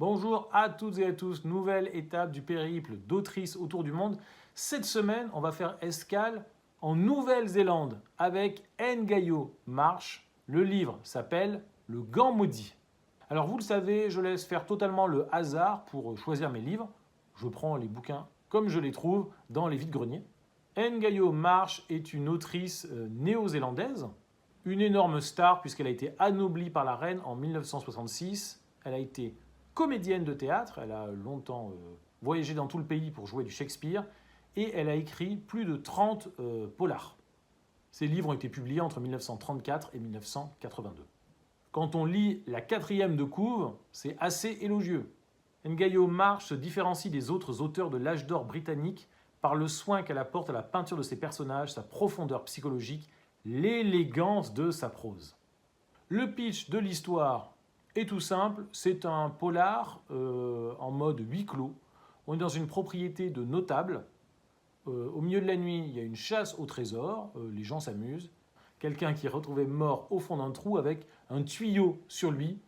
Bonjour à toutes et à tous, nouvelle étape du périple d'autrice autour du monde. Cette semaine, on va faire escale en Nouvelle-Zélande avec Ngaio Marsh. Le livre s'appelle Le Gant Maudit. Alors vous le savez, je laisse faire totalement le hasard pour choisir mes livres. Je prends les bouquins comme je les trouve dans les vides-greniers. Ngaio Marsh est une autrice néo-zélandaise, une énorme star puisqu'elle a été anoblie par la reine en 1966. Elle a été comédienne de théâtre, elle a longtemps voyagé dans tout le pays pour jouer du Shakespeare et elle a écrit plus de 30 polars. Ses livres ont été publiés entre 1934 et 1982. Quand on lit la quatrième de couve, c'est assez élogieux. Ngaio Marsh se différencie des autres auteurs de l'âge d'or britannique par le soin qu'elle apporte à la peinture de ses personnages, sa profondeur psychologique, l'élégance de sa prose. Le pitch de l'histoire est tout simple, c'est un polar en mode huis clos. On est dans une propriété de notables. Au milieu de la nuit, il y a une chasse au trésor, les gens s'amusent. Quelqu'un qui est retrouvé mort au fond d'un trou avec un tuyau sur lui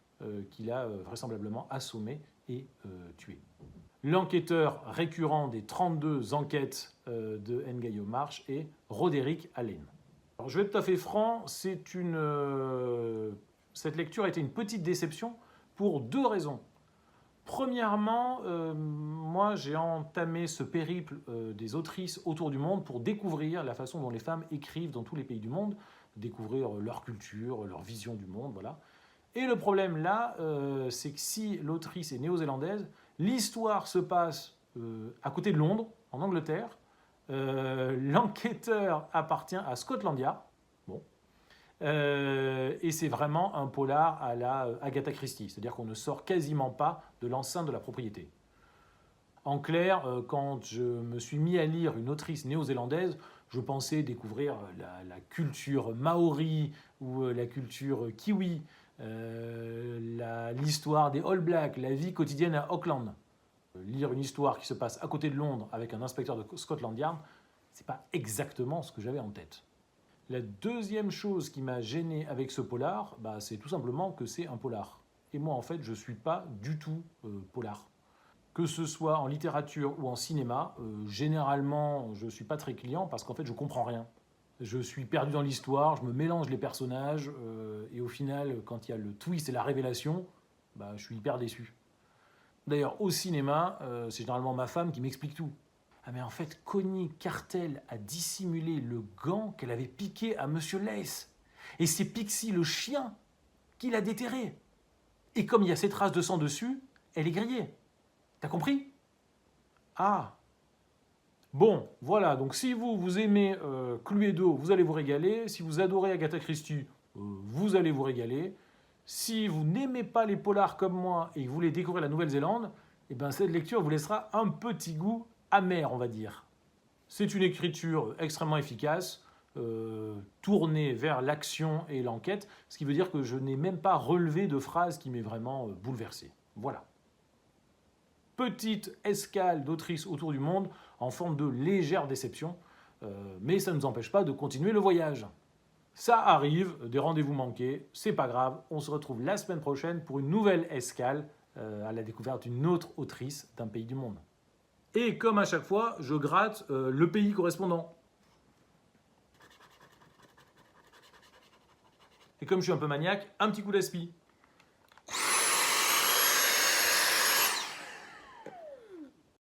qu'il a vraisemblablement assommé et tué. L'enquêteur récurrent des 32 enquêtes de Ngaio Marsh est Roderick Allen. Alors, je vais être tout à fait franc, cette lecture a été une petite déception pour deux raisons. Premièrement, moi j'ai entamé ce périple des autrices autour du monde pour découvrir la façon dont les femmes écrivent dans tous les pays du monde, découvrir leur culture, leur vision du monde, voilà. Et le problème là, c'est que si l'autrice est néo-zélandaise, l'histoire se passe à côté de Londres, en Angleterre. L'enquêteur appartient à Scotland Yard. Bon. Et c'est vraiment un polar à la Agatha Christie, c'est-à-dire qu'on ne sort quasiment pas de l'enceinte de la propriété. En clair, quand je me suis mis à lire une autrice néo-zélandaise, je pensais découvrir la culture maori ou la culture kiwi, l'histoire des All Blacks, la vie quotidienne à Auckland. Lire une histoire qui se passe à côté de Londres avec un inspecteur de Scotland Yard, c'est pas exactement ce que j'avais en tête. La deuxième chose qui m'a gêné avec ce polar, c'est tout simplement que c'est un polar. Et moi, en fait, je ne suis pas du tout polar. Que ce soit en littérature ou en cinéma, généralement, je ne suis pas très client parce qu'en fait, je ne comprends rien. Je suis perdu dans l'histoire, je me mélange les personnages, et au final, quand il y a le twist et la révélation, je suis hyper déçu. D'ailleurs, au cinéma, c'est généralement ma femme qui m'explique tout. Ah mais en fait, Connie Cartel a dissimulé le gant qu'elle avait piqué à Monsieur Lace. Et c'est Pixie, le chien, qui l'a déterré. Et comme il y a ces traces de sang dessus, elle est grillée. T'as compris? Ah. Bon, voilà, donc si vous aimez Cluedo, vous allez vous régaler. Si vous adorez Agatha Christie, vous allez vous régaler. Si vous n'aimez pas les polars comme moi et que vous voulez découvrir la Nouvelle-Zélande, cette lecture vous laissera un petit goût amer, on va dire. C'est une écriture extrêmement efficace, tournée vers l'action et l'enquête, ce qui veut dire que je n'ai même pas relevé de phrase qui m'ait vraiment bouleversé. Voilà. Petite escale d'autrices autour du monde en forme de légère déception, mais ça ne nous empêche pas de continuer le voyage. Ça arrive, des rendez-vous manqués, c'est pas grave, on se retrouve la semaine prochaine pour une nouvelle escale à la découverte d'une autre autrice d'un pays du monde. Et comme à chaque fois, je gratte le pays correspondant. Et comme je suis un peu maniaque, un petit coup d'aspi.